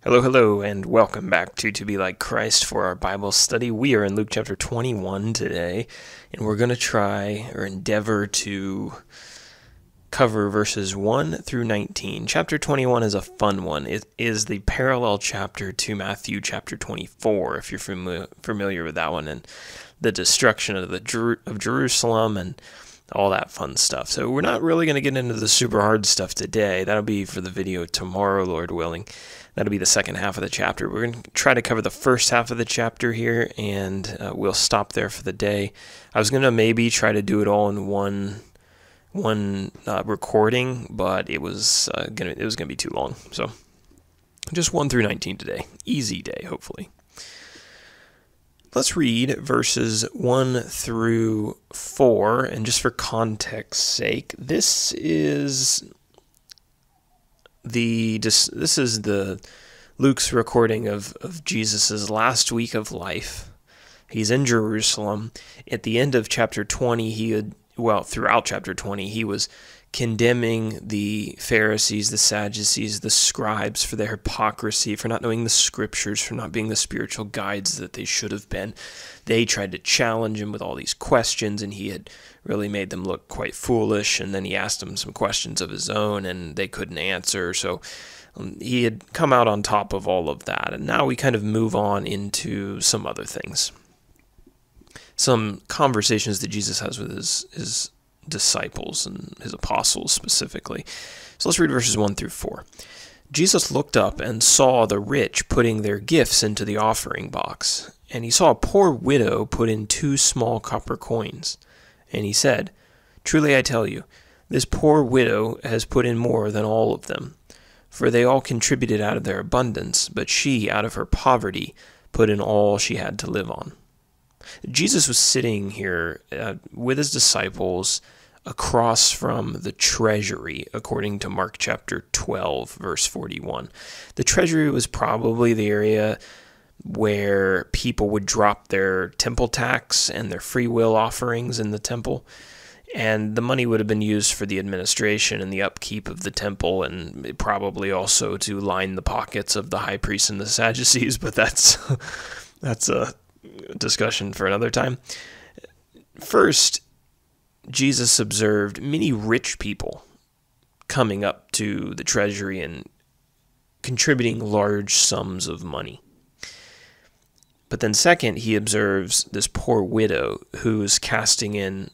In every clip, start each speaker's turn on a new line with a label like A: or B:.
A: Hello, hello, and welcome back to Be Like Christ for our Bible study. We are in Luke chapter 21 today, and we're going to try or endeavor to cover verses 1 through 19. Chapter 21 is a fun one. It is the parallel chapter to Matthew chapter 24, if you're familiar with that one, and the destruction of Jerusalem and all that fun stuff. So we're not really going to get into the super hard stuff today. That'll be for the video tomorrow, Lord willing. That'll be the second half of the chapter. We're going to try to cover the first half of the chapter here, and we'll stop there for the day. I was going to maybe try to do it all in one recording, but it was going to be too long. So just 1 through 19 today. Easy day, hopefully. Let's read verses 1 through 4, and just for context's sake, this is the Luke's recording of Jesus' last week of life. He's in Jerusalem. At the end of chapter 20, throughout chapter 20, he was condemning the Pharisees, the Sadducees, the scribes for their hypocrisy, for not knowing the scriptures, for not being the spiritual guides that they should have been. They tried to challenge him with all these questions, and he had really made them look quite foolish, and then he asked them some questions of his own, and they couldn't answer, so he had come out on top of all of that, and now we kind of move on into some other things. Some conversations that Jesus has with his disciples and his apostles specifically. So let's read verses 1 through 4. Jesus looked up and saw the rich putting their gifts into the offering box, and he saw a poor widow put in 2 small copper coins. And he said, "Truly I tell you, this poor widow has put in more than all of them, for they all contributed out of their abundance, but she, out of her poverty, put in all she had to live on." Jesus was sitting here with his disciples across from the treasury, according to Mark chapter 12, verse 41. The treasury was probably the area where people would drop their temple tax and their free will offerings in the temple, and the money would have been used for the administration and the upkeep of the temple, and probably also to line the pockets of the high priests and the Sadducees, but that's a discussion for another time. First, Jesus observed many rich people coming up to the treasury and contributing large sums of money. But then second, he observes this poor widow who's casting in,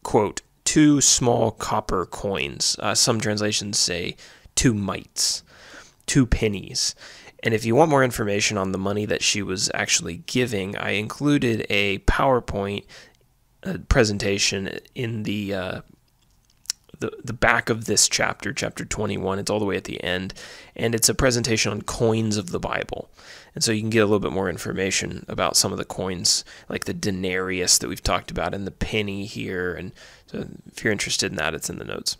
A: quote, 2 small copper coins. Some translations say 2 mites, 2 pennies. And if you want more information on the money that she was actually giving, I included a PowerPoint presentation in the back of this chapter, chapter 21. It's all the way at the end, and it's a presentation on coins of the Bible. And so you can get a little bit more information about some of the coins, like the denarius that we've talked about, and the penny here. And so if you're interested in that, it's in the notes.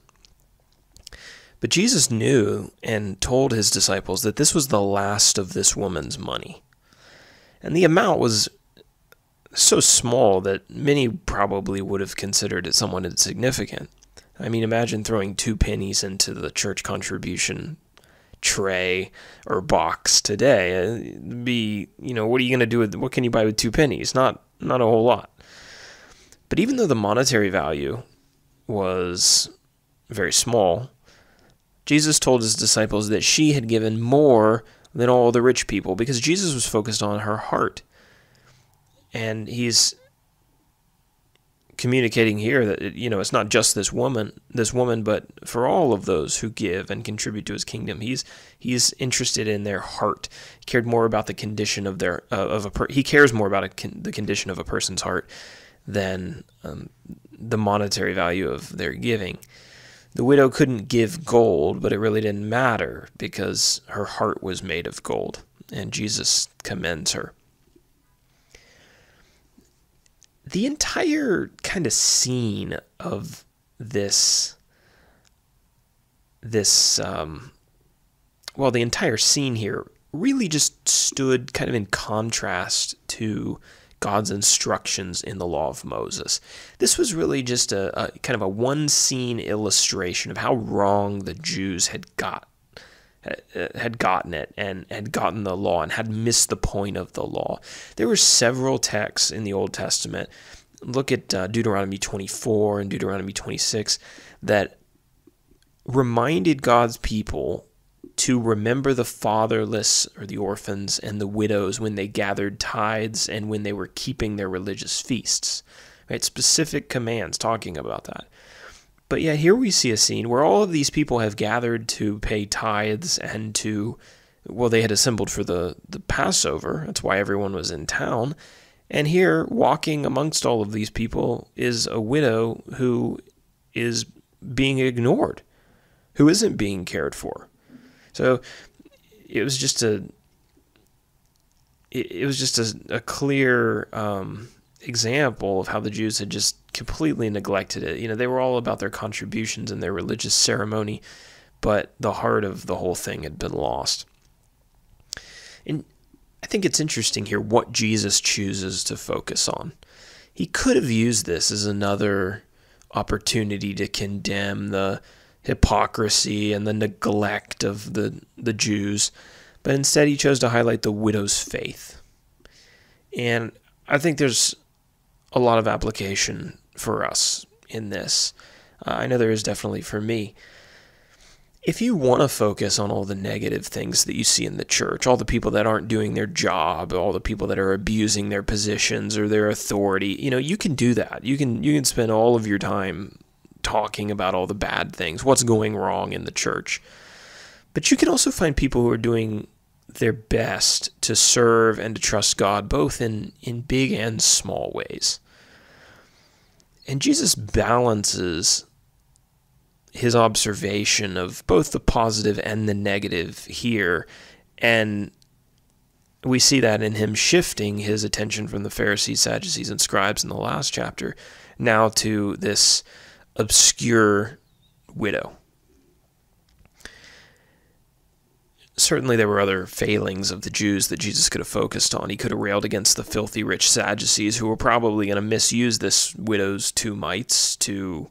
A: But Jesus knew and told his disciples that this was the last of this woman's money. And the amount was so small that many probably would have considered it somewhat insignificant. I mean, imagine throwing 2 pennies into the church contribution tray or box today. It'd be, what are you going to do with, what can you buy with 2 pennies? Not a whole lot. But even though the monetary value was very small, Jesus told his disciples that she had given more than all the rich people, because Jesus was focused on her heart. And he's communicating here that, it's not just this woman, but for all of those who give and contribute to his kingdom. He's interested in their heart. He cared more about the condition of he cares more about the condition of a person's heart than the monetary value of their giving. The widow couldn't give gold, but it really didn't matter because her heart was made of gold, and Jesus commends her. The entire kind of scene of the entire scene here really just stood kind of in contrast to God's instructions in the law of Moses. This was really just a kind of a one-scene illustration of how wrong the Jews had had gotten it and had gotten the law and had missed the point of the law. There were several texts in the Old Testament. Look at Deuteronomy 24 and Deuteronomy 26 that reminded God's people to remember the fatherless or the orphans and the widows when they gathered tithes and when they were keeping their religious feasts. Right? Specific commands talking about that. But yeah, here we see a scene where all of these people have gathered to pay tithes and they had assembled for the Passover. That's why everyone was in town. And here, walking amongst all of these people, is a widow who is being ignored, who isn't being cared for. So it was just a clear example of how the Jews had just completely neglected it. They were all about their contributions and their religious ceremony, but the heart of the whole thing had been lost. And I think it's interesting here what Jesus chooses to focus on. He could have used this as another opportunity to condemn the hypocrisy and the neglect of the Jews, but instead he chose to highlight the widow's faith. And I think there's a lot of application for us in this. I know there is definitely for me. If you want to focus on all the negative things that you see in the church, all the people that aren't doing their job, all the people that are abusing their positions or their authority, you can do that. You can spend all of your time talking about all the bad things, what's going wrong in the church. But you can also find people who are doing their best to serve and to trust God, both in big and small ways. And Jesus balances his observation of both the positive and the negative here, and we see that in him shifting his attention from the Pharisees, Sadducees, and scribes in the last chapter, now to this obscure widow. Certainly there were other failings of the Jews that Jesus could have focused on. He could have railed against the filthy rich Sadducees, who were probably going to misuse this widow's 2 mites to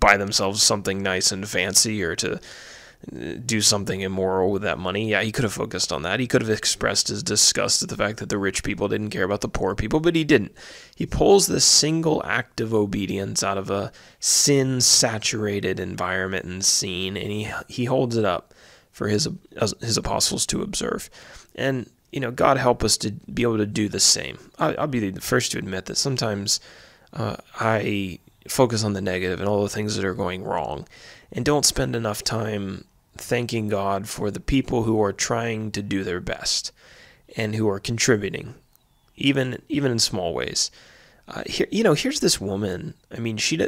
A: buy themselves something nice and fancy or to do something immoral with that money. Yeah, he could have focused on that. He could have expressed his disgust at the fact that the rich people didn't care about the poor people, but he didn't. He pulls this single act of obedience out of a sin-saturated environment and scene, and he holds it up for his apostles to observe. And, God help us to be able to do the same. I'll be the first to admit that sometimes I focus on the negative and all the things that are going wrong and don't spend enough time thanking God for the people who are trying to do their best and who are contributing, even in small ways. Here's this woman. I mean, she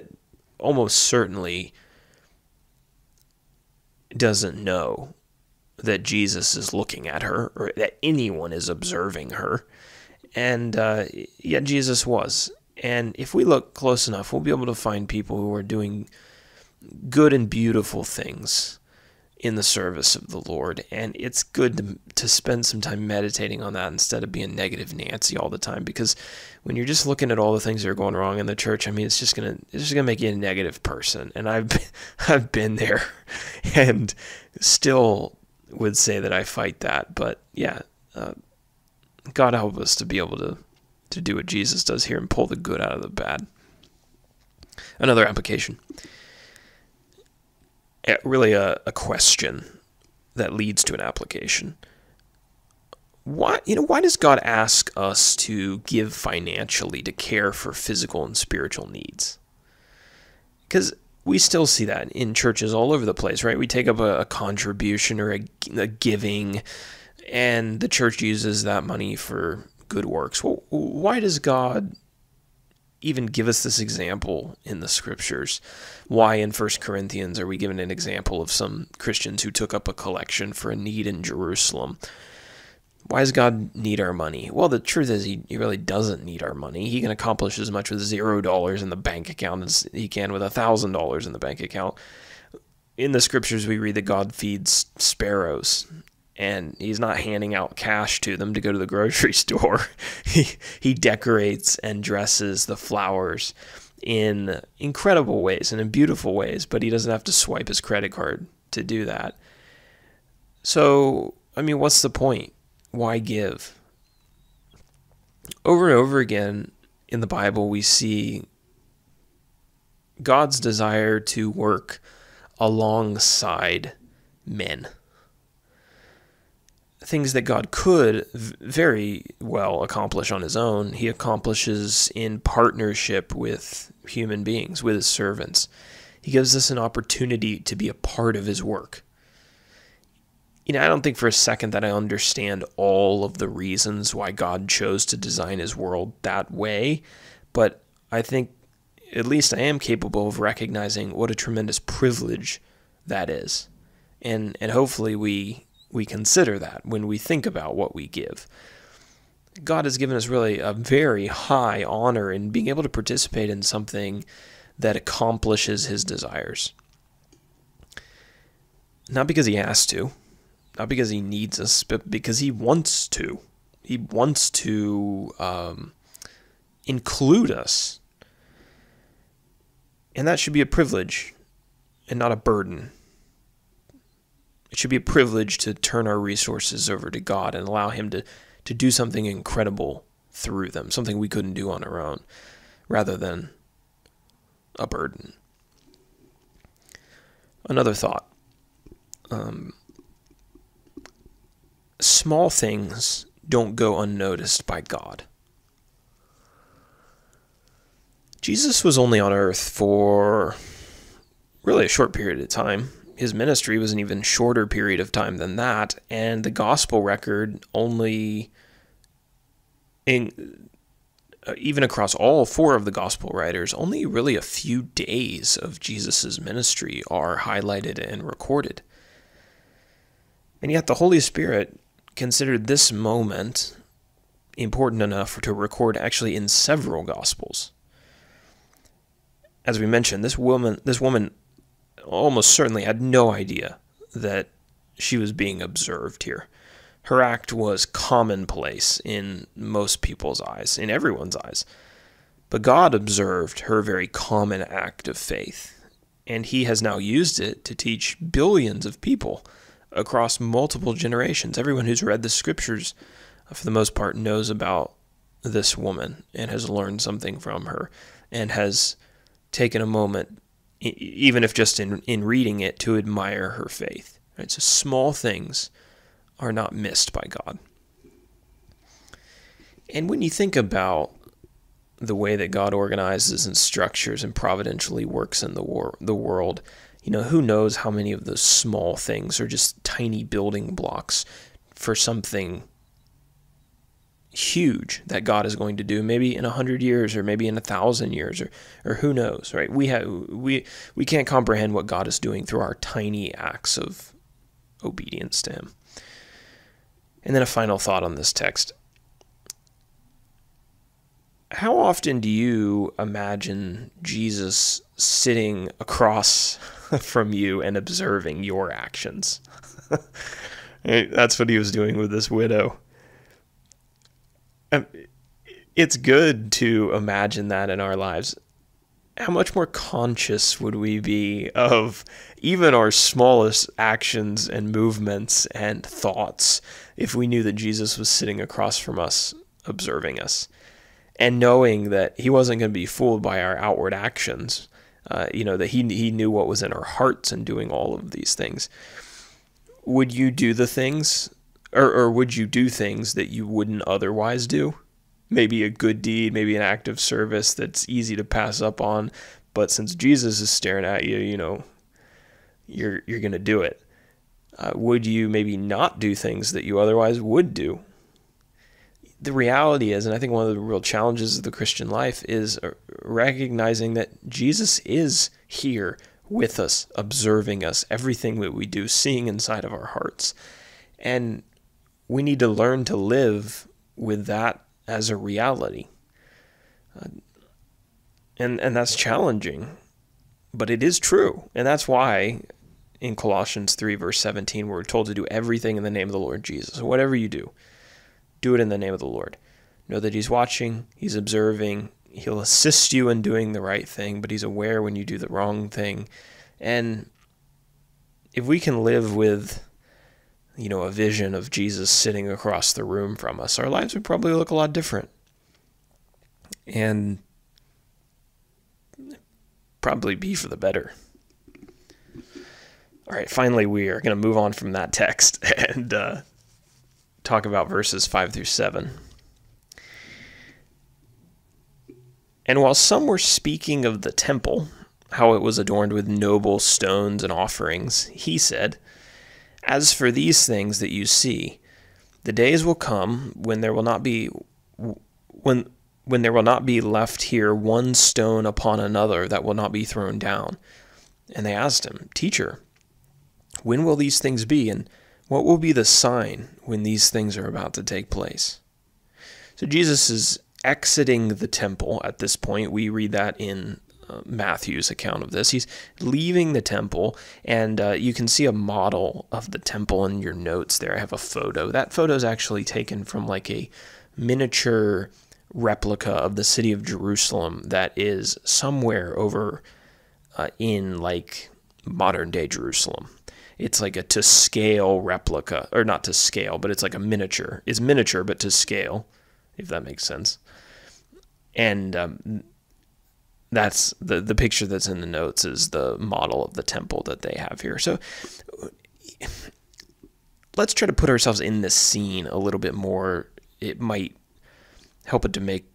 A: almost certainly doesn't know that Jesus is looking at her or that anyone is observing her. And yet Jesus was. And if we look close enough, we'll be able to find people who are doing good and beautiful things in the service of the Lord. And it's good to spend some time meditating on that instead of being negative Nancy all the time. Because when you're just looking at all the things that are going wrong in the church, I mean, it's just gonna make you a negative person. And I've been there, and still would say that I fight that. But yeah, God help us to be able to do what Jesus does here and pull the good out of the bad. Another application. Really a question that leads to an application. Why does God ask us to give financially to care for physical and spiritual needs? Because we still see that in churches all over the place, right? We take up a contribution or a giving, and the church uses that money for good works. Well, why does God even give us this example in the scriptures? Why in 1 Corinthians are we given an example of some Christians who took up a collection for a need in Jerusalem? Why does God need our money? Well, the truth is he really doesn't need our money. He can accomplish as much with $0 in the bank account as he can with $1,000 in the bank account. In the scriptures, we read that God feeds sparrows, and he's not handing out cash to them to go to the grocery store. He decorates and dresses the flowers in incredible ways and in beautiful ways, but he doesn't have to swipe his credit card to do that. So, I mean, what's the point? Why give? Over and over again in the Bible, we see God's desire to work alongside men. Things that God could very well accomplish on his own, he accomplishes in partnership with human beings, with his servants. He gives us an opportunity to be a part of his work. I don't think for a second that I understand all of the reasons why God chose to design his world that way, but I think at least I am capable of recognizing what a tremendous privilege that is. And hopefully we consider that when we think about what we give. God has given us really a very high honor in being able to participate in something that accomplishes his desires. Not because he has to, not because he needs us, but because he wants to. He wants to include us. And that should be a privilege and not a burden. It should be a privilege to turn our resources over to God and allow him to do something incredible through them, something we couldn't do on our own, rather than a burden. Another thought. Small things don't go unnoticed by God. Jesus was only on earth for really a short period of time. His ministry was an even shorter period of time than that, and the gospel record only, even across all four of the gospel writers, only really a few days of Jesus' ministry are highlighted and recorded. And yet the Holy Spirit considered this moment important enough to record actually in several gospels. As we mentioned, this woman almost certainly had no idea that she was being observed here. Her act was commonplace in most people's eyes, in everyone's eyes. But God observed her very common act of faith, and he has now used it to teach billions of people across multiple generations. Everyone who's read the scriptures, for the most part, knows about this woman and has learned something from her and has taken a moment, even if just in reading it, to admire her faith. Right? So small things are not missed by God. And when you think about the way that God organizes and structures and providentially works in the world, who knows how many of those small things are just tiny building blocks for something huge that God is going to do, maybe in 100 years or maybe in 1,000 years, or who knows, right? We can't comprehend what God is doing through our tiny acts of obedience to him. And then a final thought on this text. How often do you imagine Jesus sitting across from you and observing your actions? That's what he was doing with this widow. It's good to imagine that in our lives. How much more conscious would we be of even our smallest actions and movements and thoughts if we knew that Jesus was sitting across from us, observing us, and knowing that he wasn't going to be fooled by our outward actions, that he knew what was in our hearts in doing all of these things? Would you do the things, or would you do things that you wouldn't otherwise do? Maybe a good deed, maybe an act of service that's easy to pass up on, but since Jesus is staring at you, you're going to do it. Would you maybe not do things that you otherwise would do? The reality is, and I think one of the real challenges of the Christian life is recognizing that Jesus is here with us, observing us, everything that we do, seeing inside of our hearts. And we need to learn to live with that as a reality. And that's challenging, but it is true. And that's why in Colossians 3, verse 17, we're told to do everything in the name of the Lord Jesus. Whatever you do, do it in the name of the Lord. Know that he's watching, he's observing, He'll assist you in doing the right thing, but he's aware when you do the wrong thing. And if we can live with, a vision of Jesus sitting across the room from us, our lives would probably look a lot different. And probably be for the better. All right, finally, we are going to move on from that text and talk about verses 5 through 7. And while some were speaking of the temple, how it was adorned with noble stones and offerings, he said, "As for these things that you see, the days will come when there will not be left here one stone upon another that will not be thrown down." And they asked him, "Teacher, when will these things be, and what will be the sign when these things are about to take place?" So Jesus is exiting the temple at this point. We read that in Matthew's account of this. He's leaving the temple, and you can see a model of the temple in your notes there. I have a photo. That photo is actually taken from like a miniature replica of the city of Jerusalem that is somewhere over in like modern day Jerusalem. It's like a to scale replica, or not to scale, but it's like a miniature. It's miniature, but to scale, if that makes sense. And that's the picture that's in the notes is the model of the temple that they have here. So let's try to put ourselves in this scene a little bit more. It might help it to make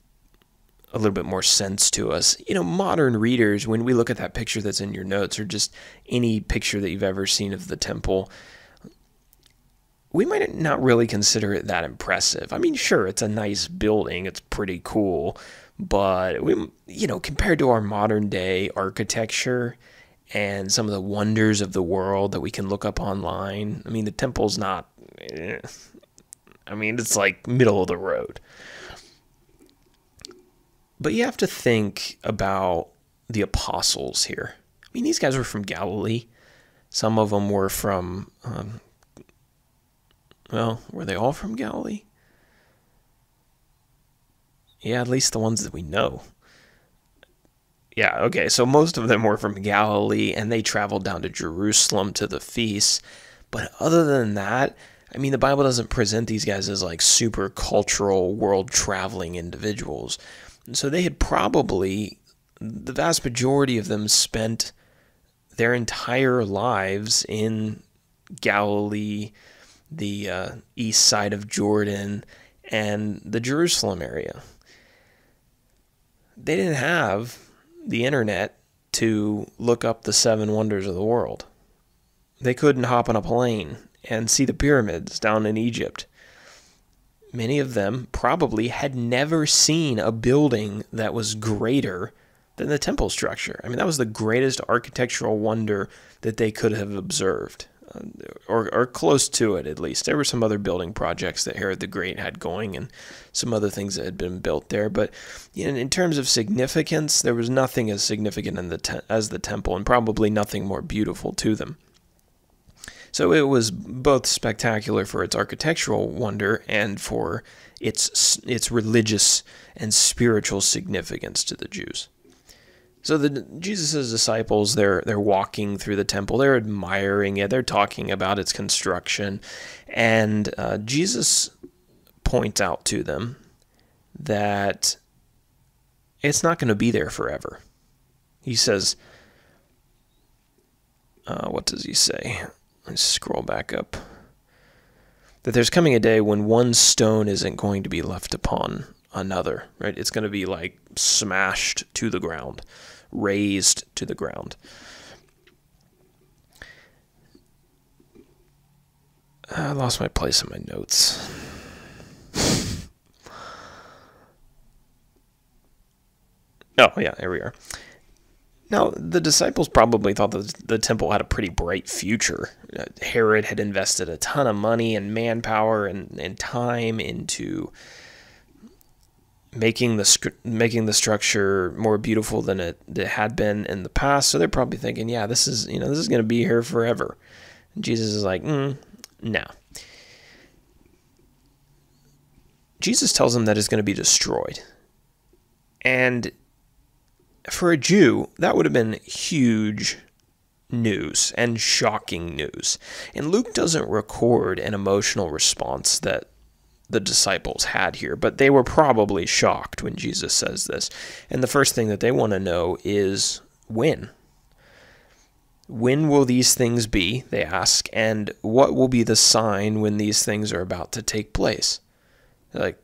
A: a little bit more sense to us. Modern readers, when we look at that picture that's in your notes, or just any picture that you've ever seen of the temple, we might not really consider it that impressive. I mean, sure, it's a nice building, it's pretty cool, but compared to our modern day architecture and some of the wonders of the world that we can look up online, I mean, the temple's not, it's like middle of the road. But you have to think about the apostles here. I mean, these guys were from Galilee. Some of them were from, were they all from Galilee? Yeah, at least the ones that we know. Yeah, okay, so most of them were from Galilee, and they traveled down to Jerusalem to the feast. But other than that, I mean, the Bible doesn't present these guys as like super cultural, world-traveling individuals. So they had probably, the vast majority of them spent their entire lives in Galilee, the east side of Jordan, and the Jerusalem area. They didn't have the internet to look up the 7 wonders of the world. They couldn't hop on a plane and see the pyramids down in Egypt. Many of them probably had never seen a building that was greater than the temple structure. I mean, that was the greatest architectural wonder that they could have observed, or close to it at least. There were some other building projects that Herod the Great had going and some other things that had been built there. But in terms of significance, there was nothing as significant as the temple, and probably nothing more beautiful to them. So it was both spectacular for its architectural wonder and for its religious and spiritual significance to the Jews. So Jesus' disciples, they're walking through the temple, they're admiring it, they're talking about its construction, and Jesus points out to them that it's not going to be there forever. He says, what does he say? Let's scroll back up. That there's coming a day when one stone isn't going to be left upon another, right? It's going to be like smashed to the ground, razed to the ground. I lost my place in my notes. Oh, yeah, here we are. Now, the disciples probably thought that the temple had a pretty bright future. Herod had invested a ton of money and manpower and time into making the structure more beautiful than it had been in the past. So they're probably thinking, yeah, this is going to be here forever. And Jesus is like, no. Jesus tells them that it's going to be destroyed. And for a Jew, that would have been huge news and shocking news. And Luke doesn't record an emotional response that the disciples had here, but they were probably shocked when Jesus says this. And the first thing that they want to know is when. When will these things be, they ask, and what will be the sign when these things are about to take place? Like,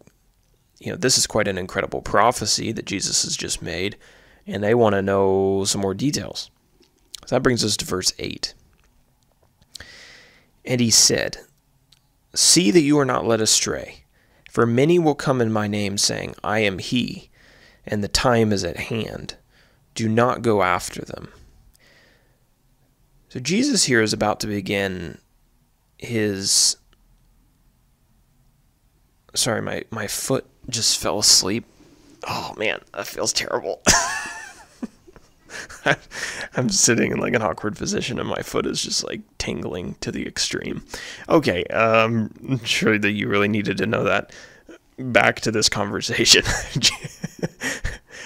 A: this is quite an incredible prophecy that Jesus has just made, and they want to know some more details. So that brings us to verse 8. And he said, "See that you are not led astray, for many will come in my name, saying, 'I am he,' and the time is at hand. Do not go after them." So Jesus here is about to begin his... Sorry, my foot just fell asleep. Oh man, that feels terrible. I'm sitting in like an awkward position and my foot is just like tingling to the extreme. Okay, I'm sure that you really needed to know that. Back to this conversation.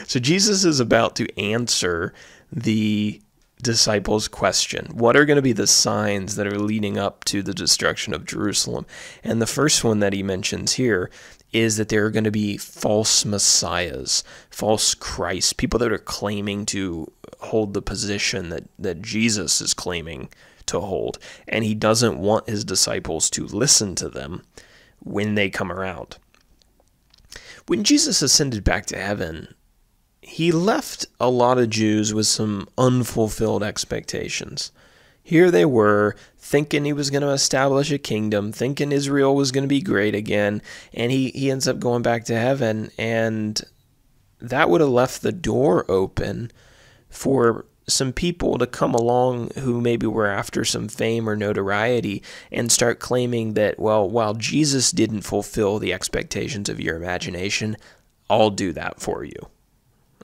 A: So Jesus is about to answer the disciples' question. What are going to be the signs that are leading up to the destruction of Jerusalem? And the first one that he mentions here is that there are going to be false messiahs, false Christs, people that are claiming to hold the position that Jesus is claiming to hold. And he doesn't want his disciples to listen to them when they come around. When Jesus ascended back to heaven, he left a lot of Jews with some unfulfilled expectations. Here they were, thinking he was going to establish a kingdom, thinking Israel was going to be great again, and he ends up going back to heaven, and that would have left the door open for some people to come along who maybe were after some fame or notoriety and start claiming that, well, while Jesus didn't fulfill the expectations of your imagination, I'll do that for you.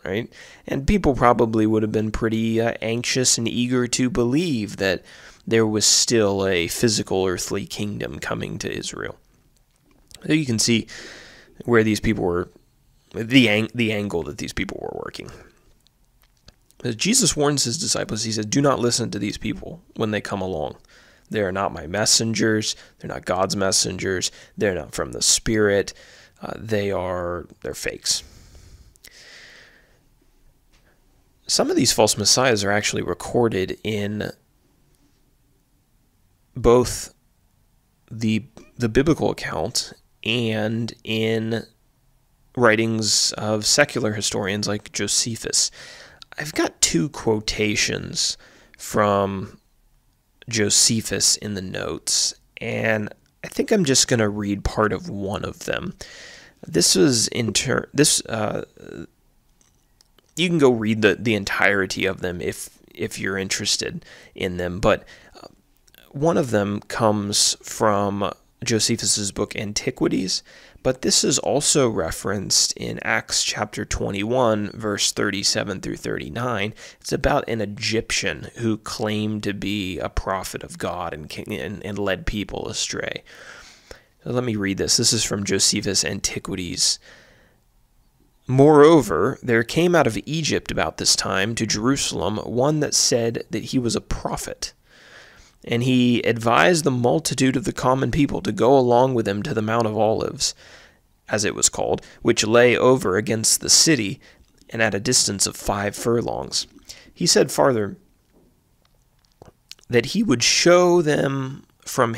A: Right? And people probably would have been pretty anxious and eager to believe that there was still a physical earthly kingdom coming to Israel. So you can see where these people were, the angle that these people were working. As Jesus warns his disciples, he said, "Do not listen to these people when they come along. They are not my messengers. They're not God's messengers. They're not from the Spirit. They're fakes." Some of these false messiahs are actually recorded in both the biblical account and in writings of secular historians like Josephus. I've got two quotations from Josephus in the notes, and I think I'm just going to read part of one of them. This was you can go read the entirety of them if you're interested in them, but one of them comes from Josephus's book Antiquities, but this is also referenced in Acts chapter 21, verse 37 through 39. It's about an Egyptian who claimed to be a prophet of God and led people astray. So let me read this. This is from Josephus' Antiquities. "Moreover, there came out of Egypt about this time to Jerusalem one that said that he was a prophet. And he advised the multitude of the common people to go along with him to the Mount of Olives, as it was called, which lay over against the city, and at a distance of 5 furlongs. He said farther that he would show them from...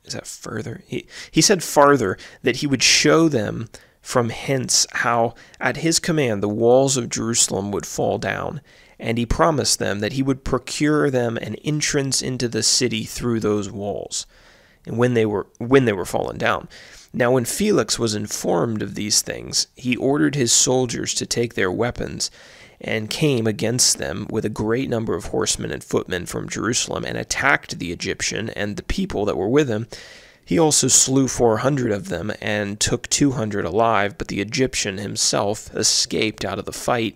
A: Is that further? He said farther that he would show them from hence how at his command the walls of Jerusalem would fall down, and he promised them that he would procure them an entrance into the city through those walls, and when they were fallen down. Now when Felix was informed of these things, he ordered his soldiers to take their weapons, and came against them with a great number of horsemen and footmen from Jerusalem, and attacked the Egyptian and the people that were with him. He also slew 400 of them, and took 200 alive, but the Egyptian himself escaped out of the fight,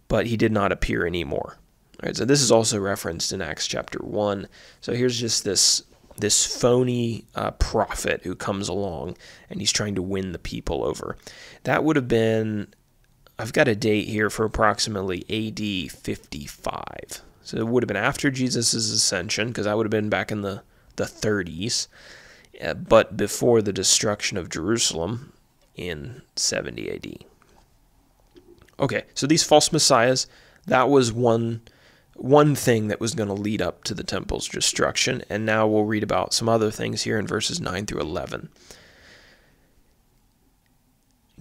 A: but he did not appear any more." All right, so this is also referenced in Acts chapter 1. So here's just this this phony prophet who comes along and he's trying to win the people over. That would have been, I've got a date here for approximately AD 55. So it would have been after Jesus' ascension, because that would have been back in the 30s, but before the destruction of Jerusalem in 70 AD. Okay, so these false messiahs, that was one thing that was going to lead up to the temple's destruction, and now we'll read about some other things here in verses 9 through 11.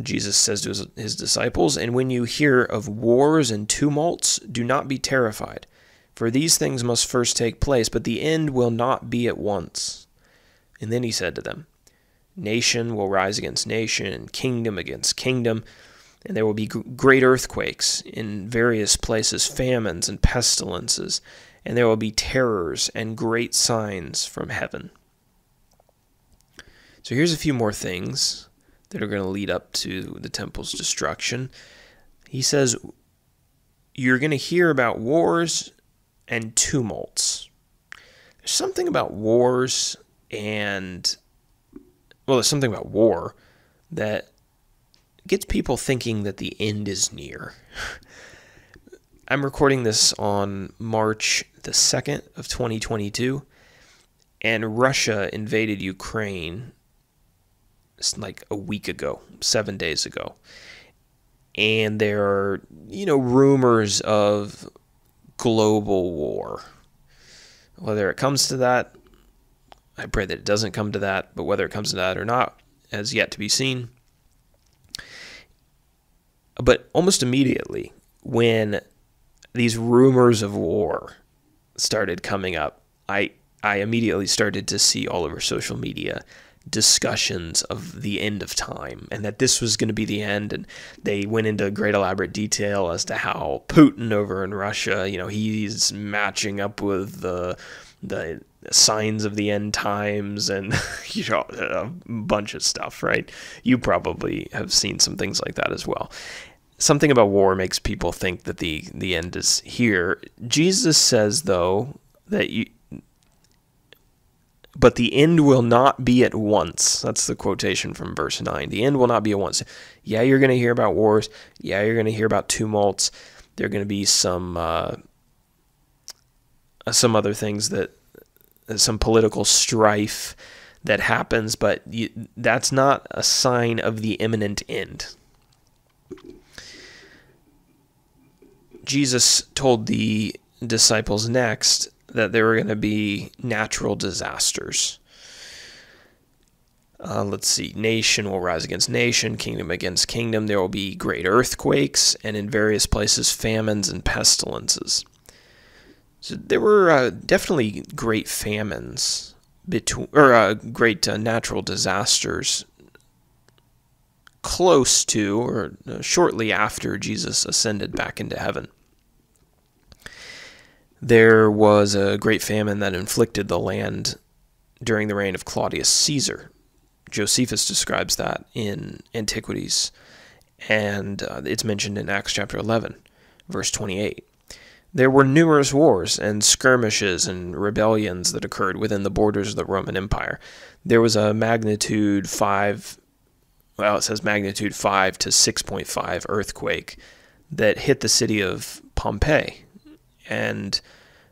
A: Jesus says to his disciples, "And when you hear of wars and tumults, do not be terrified, for these things must first take place, but the end will not be at once." And then he said to them, "Nation will rise against nation, and kingdom against kingdom, and there will be great earthquakes in various places, famines and pestilences, and there will be terrors and great signs from heaven." So here's a few more things that are going to lead up to the temple's destruction. He says, you're going to hear about wars and tumults. There's something about wars and, well, there's something about war that gets people thinking that the end is near. I'm recording this on March the 2nd of 2022, and Russia invaded Ukraine like a week ago, 7 days ago. And there are, rumors of global war. Whether it comes to that, I pray that it doesn't come to that, but whether it comes to that or not has yet to be seen. But almost immediately, when these rumors of war started coming up, I immediately started to see all over social media discussions of the end of time, and that this was going to be the end. And they went into great elaborate detail as to how Putin over in Russia, he's matching up with the signs of the end times, and a bunch of stuff, right? You probably have seen some things like that as well. Something about war makes people think that the end is here. Jesus says, though, but the end will not be at once. That's the quotation from verse 9. The end will not be at once. Yeah, you're going to hear about wars. Yeah, you're going to hear about tumults. There are going to be some other things, some political strife that happens, but that's not a sign of the imminent end. Jesus told the disciples next that there were going to be natural disasters. Let's see. Nation will rise against nation, kingdom against kingdom. There will be great earthquakes, and in various places, famines and pestilences. So there were definitely great famines, great natural disasters close to or shortly after Jesus ascended back into heaven. There was a great famine that inflicted the land during the reign of Claudius Caesar. Josephus describes that in Antiquities, and it's mentioned in Acts chapter 11, verse 28. There were numerous wars and skirmishes and rebellions that occurred within the borders of the Roman Empire. There was a magnitude 5, it says magnitude 5 to 6.5 earthquake that hit the city of Pompeii. And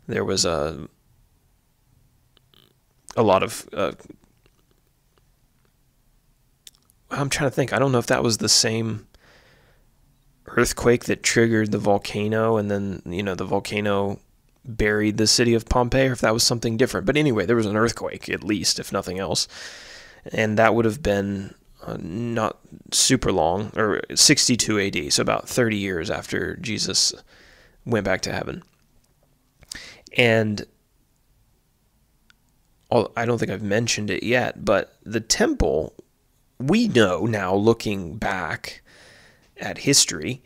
A: there was a lot of, I'm trying to think, I don't know if that was the same earthquake that triggered the volcano, and then, the volcano buried the city of Pompeii, or if that was something different. But anyway, there was an earthquake, at least, if nothing else. And that would have been not super long, or 62 AD, so about 30 years after Jesus went back to heaven. And I don't think I've mentioned it yet, but the temple, we know now, looking back at history,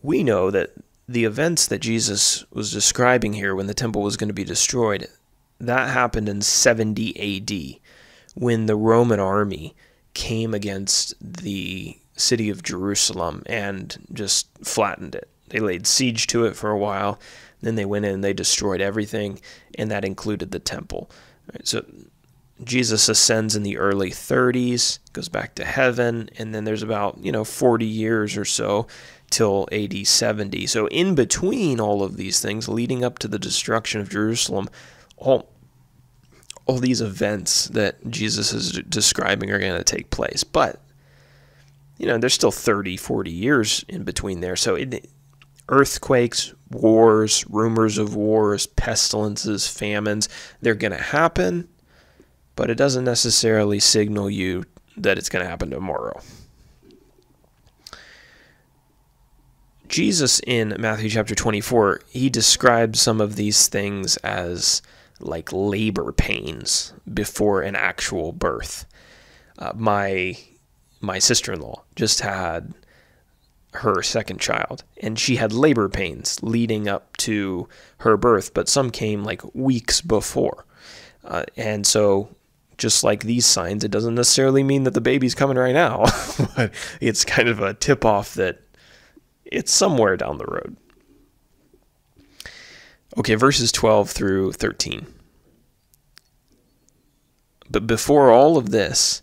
A: we know that the events that Jesus was describing here when the temple was going to be destroyed, that happened in 70 AD, when the Roman army came against the city of Jerusalem and just flattened it. They laid siege to it for a while. Then they went in and they destroyed everything, and that included the temple. Right, so Jesus ascends in the early 30s, goes back to heaven, and then there's about 40 years or so till AD 70. So in between all of these things, leading up to the destruction of Jerusalem, all these events that Jesus is describing are going to take place. But, there's still 30, 40 years in between there. So earthquakes, wars, rumors of wars, pestilences, famines, they're going to happen, but it doesn't necessarily signal you that it's going to happen tomorrow. Jesus in Matthew chapter 24, he describes some of these things as like labor pains before an actual birth. My sister-in-law just had her second child, and she had labor pains leading up to her birth, but some came like weeks before. And so just like these signs, it doesn't necessarily mean that the baby's coming right now, but it's kind of a tip-off that it's somewhere down the road. Okay, verses 12 through 13. But before all of this,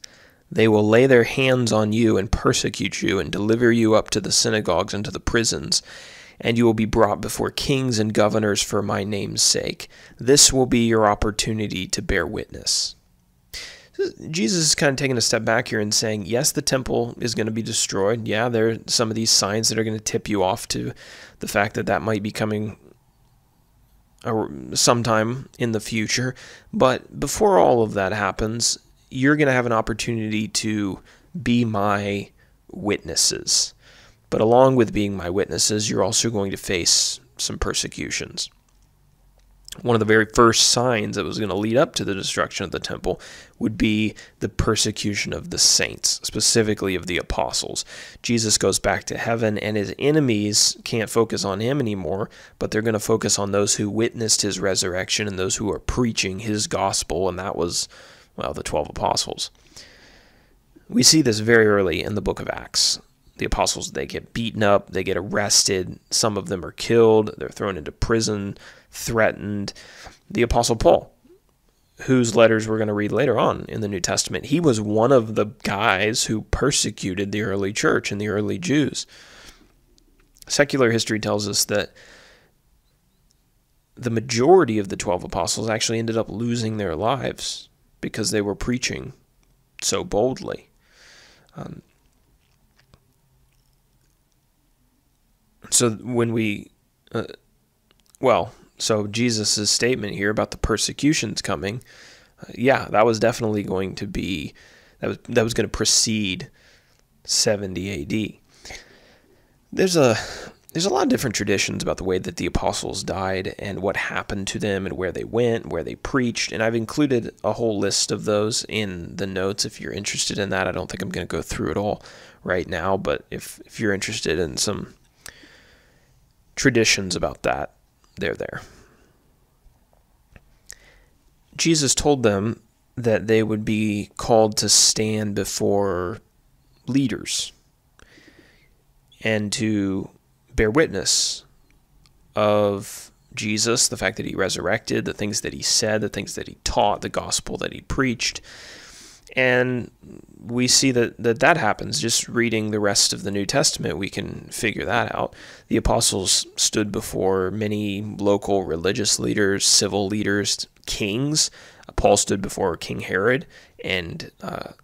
A: they will lay their hands on you and persecute you and deliver you up to the synagogues and to the prisons, and you will be brought before kings and governors for my name's sake. This will be your opportunity to bear witness. Jesus is kind of taking a step back here and saying, yes, the temple is going to be destroyed. Yeah, there are some of these signs that are going to tip you off to the fact that that might be coming sometime in the future. But before all of that happens, you're going to have an opportunity to be my witnesses. But along with being my witnesses, you're also going to face some persecutions. One of the very first signs that was going to lead up to the destruction of the temple would be the persecution of the saints, specifically of the apostles. Jesus goes back to heaven, and his enemies can't focus on him anymore, but they're going to focus on those who witnessed his resurrection and those who are preaching his gospel, and that was, the 12 apostles. We see this very early in the book of Acts. The apostles, they get beaten up, they get arrested, some of them are killed, they're thrown into prison, threatened. The Apostle Paul, whose letters we're going to read later on in the New Testament, he was one of the guys who persecuted the early church and the early Jews. Secular history tells us that the majority of the 12 apostles actually ended up losing their lives because they were preaching so boldly. So when so Jesus' statement here about the persecutions coming, that was definitely going to be, that was going to precede 70 AD. There's a lot of different traditions about the way that the apostles died and what happened to them and where they went, where they preached, and I've included a whole list of those in the notes if you're interested in that. I don't think I'm going to go through it all right now, but if you're interested in some traditions about that, they're there. Jesus told them that they would be called to stand before leaders and to bear witness of Jesus, the fact that he resurrected, the things that he said, the things that he taught, the gospel that he preached. And we see that happens. Just reading the rest of the New Testament, we can figure that out. The apostles stood before many local religious leaders, civil leaders, kings. Paul stood before King Herod, and Paul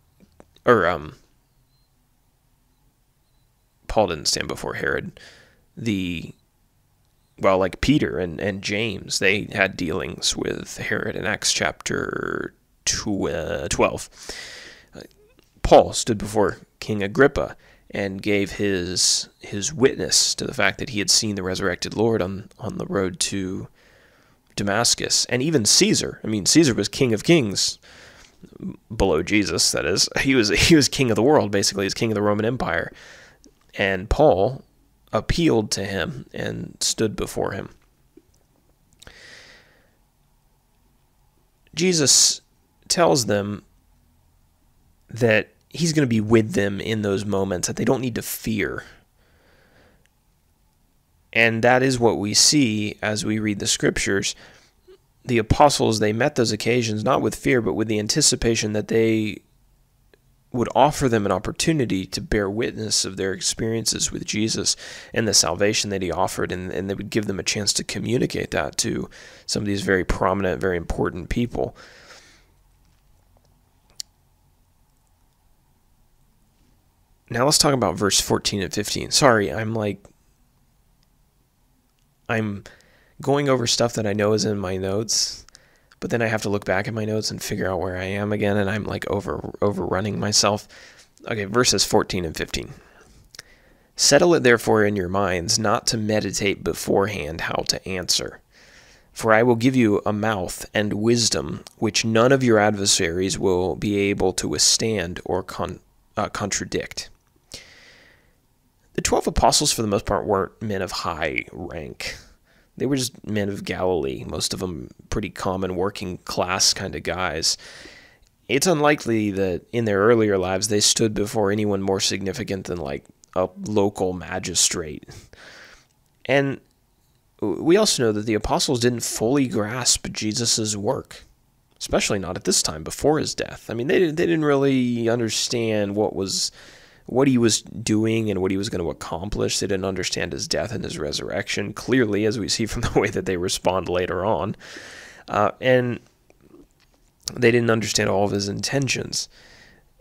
A: didn't stand before Herod. Like Peter and James, they had dealings with Herod in Acts chapter 12. Paul stood before King Agrippa and gave his witness to the fact that he had seen the resurrected Lord on the road to Damascus. And even Caesar. Caesar was king of kings below Jesus, that is. He was king of the world, basically. He's king of the Roman Empire. And Paul appealed to him and stood before him. Jesus tells them that he's going to be with them in those moments, that they don't need to fear. And that is what we see as we read the scriptures. the apostles, they met those occasions not with fear, but with the anticipation that they would offer them an opportunity to bear witness of their experiences with Jesus and the salvation that he offered, and they would give them a chance to communicate that to some of these very prominent, very important people. Now let's talk about verse 14 and 15. Sorry, I'm going over stuff that I know is in my notes, but then I have to look back at my notes and figure out where I am again, and I'm like overrunning myself. Okay, verses 14 and 15. Settle it therefore in your minds not to meditate beforehand how to answer. For I will give you a mouth and wisdom which none of your adversaries will be able to withstand or contradict. The 12 apostles, for the most part, weren't men of high rank. They were just men of Galilee, most of them pretty common working class kind of guys. It's unlikely that in their earlier lives they stood before anyone more significant than like a local magistrate. And we also know that the apostles didn't fully grasp Jesus' work, especially not at this time before his death. I mean, they didn't really understand what he was doing and what he was going to accomplish. They didn't understand his death and his resurrection clearly, as we see from the way that they respond later on. And they didn't understand all of his intentions.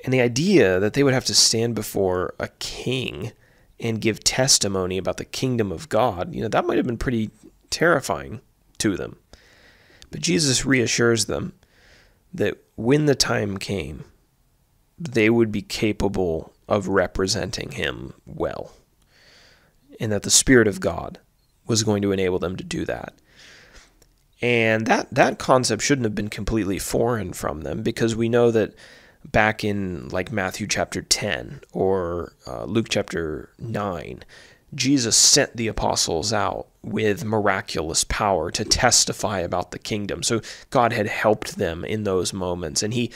A: And the idea that they would have to stand before a king and give testimony about the kingdom of God, that might have been pretty terrifying to them. But Jesus reassures them that when the time came, they would be capable of representing him well, and that the Spirit of God was going to enable them to do that. And that concept shouldn't have been completely foreign from them, because we know that back in like Matthew chapter 10 or Luke chapter 9, Jesus sent the apostles out with miraculous power to testify about the kingdom. So God had helped them in those moments, and he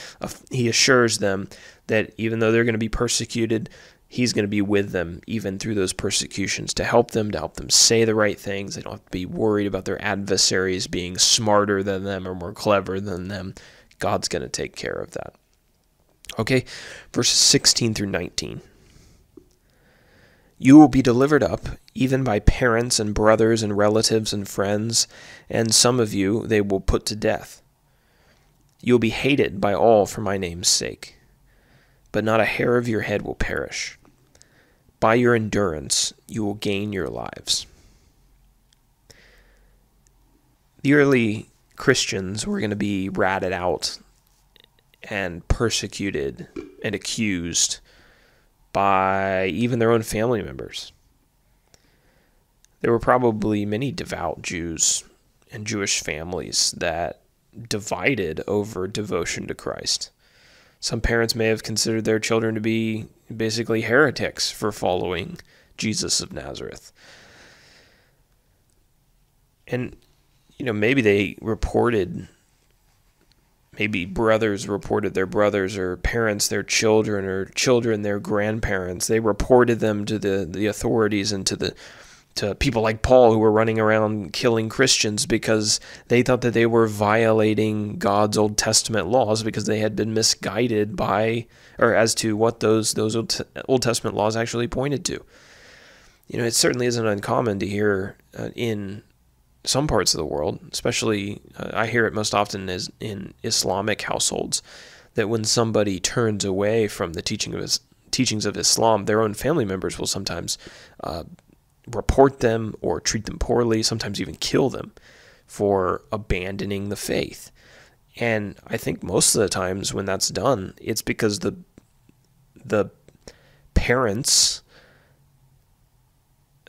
A: assures them that even though they're going to be persecuted, he's going to be with them even through those persecutions to help them say the right things. They don't have to be worried about their adversaries being smarter than them or more clever than them. God's going to take care of that. Okay, verses 16 through 19. You will be delivered up, even by parents and brothers and relatives and friends, and some of you they will put to death. You will be hated by all for my name's sake, but not a hair of your head will perish. By your endurance you will gain your lives. The early Christians were going to be ratted out and persecuted and accused by even their own family members. There were probably many devout Jews and Jewish families that divided over devotion to Christ. Some parents may have considered their children to be basically heretics for following Jesus of Nazareth. And, maybe brothers reported their brothers, or parents their children, or children their grandparents. They reported them to the authorities and to people like Paul, who were running around killing Christians because they thought that they were violating God's Old Testament laws because they had been misguided as to what those Old Testament laws actually pointed to. It certainly isn't uncommon to hear in some parts of the world, especially I hear it most often as in Islamic households, that when somebody turns away from the teachings of Islam, their own family members will sometimes report them or treat them poorly, sometimes even kill them for abandoning the faith. And I think most of the times when that's done, it's because the parents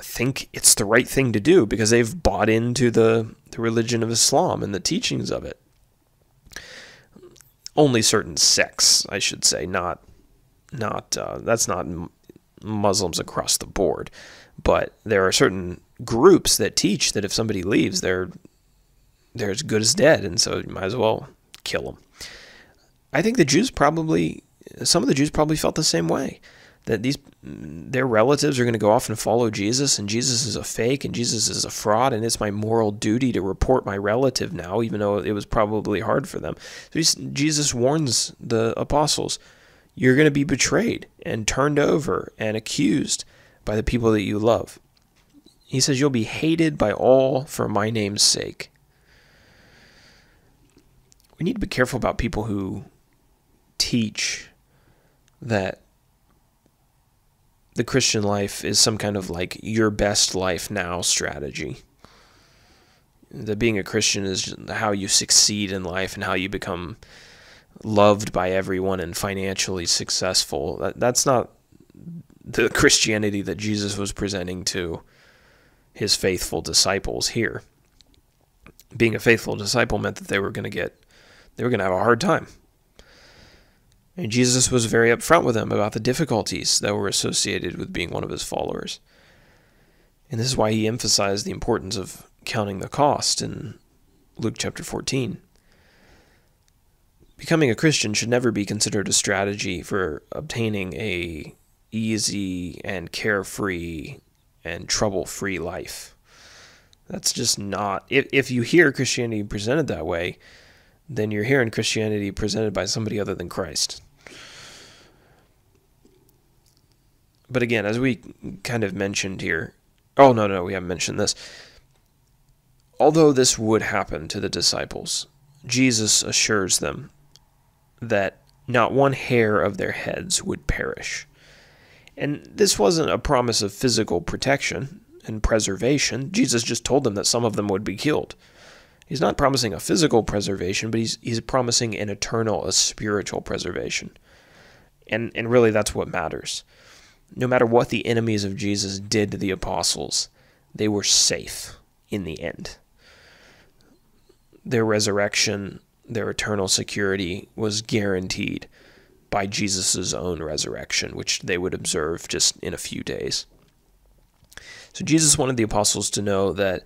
A: think it's the right thing to do because they've bought into the religion of Islam and the teachings of it. Only certain sects, I should say, not that's not Muslims across the board, but there are certain groups that teach that if somebody leaves, they're as good as dead, and so you might as well kill them. I think some of the Jews probably felt the same way. that their relatives are going to go off and follow Jesus, and Jesus is a fake, and Jesus is a fraud, and it's my moral duty to report my relative now, even though it was probably hard for them. So Jesus warns the apostles, you're going to be betrayed and turned over and accused by the people that you love. He says you'll be hated by all for my name's sake. We need to be careful about people who teach that the Christian life is some kind of like your best life now strategy. That being a Christian is how you succeed in life and how you become loved by everyone and financially successful. That's not the Christianity that Jesus was presenting to his faithful disciples here. Being a faithful disciple meant that they were going to have a hard time. And Jesus was very upfront with them about the difficulties that were associated with being one of his followers. And this is why he emphasized the importance of counting the cost in Luke chapter 14. Becoming a Christian should never be considered a strategy for obtaining a easy and carefree and trouble-free life. That's just not... If you hear Christianity presented that way, then you're hearing Christianity presented by somebody other than Christ. But again, as we kind of mentioned here... Oh, no, we haven't mentioned this. Although this would happen to the disciples, Jesus assures them that not one hair of their heads would perish. And this wasn't a promise of physical protection and preservation. Jesus just told them that some of them would be killed. He's not promising a physical preservation, but he's promising an eternal, a spiritual preservation. And really that's what matters. No matter what the enemies of Jesus did to the apostles, they were safe in the end. Their resurrection, their eternal security was guaranteed by Jesus' own resurrection, which they would observe just in a few days. So Jesus wanted the apostles to know that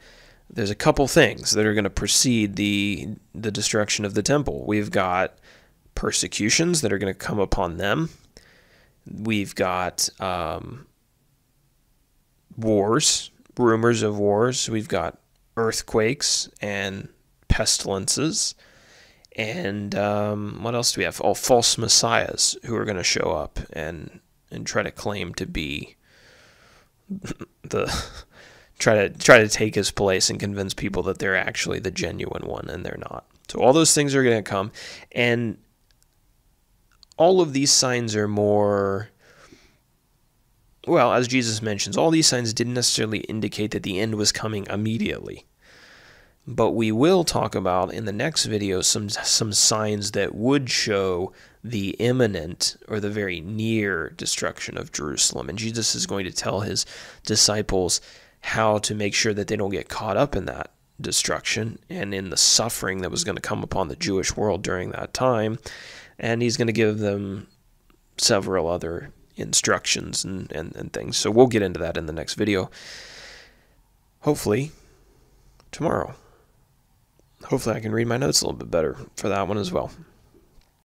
A: there's a couple things that are going to precede the destruction of the temple. We've got persecutions that are going to come upon them. We've got wars, rumors of wars. We've got earthquakes and pestilences. And what else do we have? Oh, false messiahs who are going to show up and try to claim to be try to take his place and convince people that they're actually the genuine one, and they're not. So all those things are going to come, and all of these signs are more, well, as Jesus mentions, all these signs didn't necessarily indicate that the end was coming immediately. But we will talk about in the next video some signs that would show the imminent or the very near destruction of Jerusalem. And Jesus is going to tell his disciples how to make sure that they don't get caught up in that destruction and in the suffering that was going to come upon the Jewish world during that time. And he's going to give them several other instructions and things. So we'll get into that in the next video. Hopefully tomorrow. Hopefully I can read my notes a little bit better for that one as well.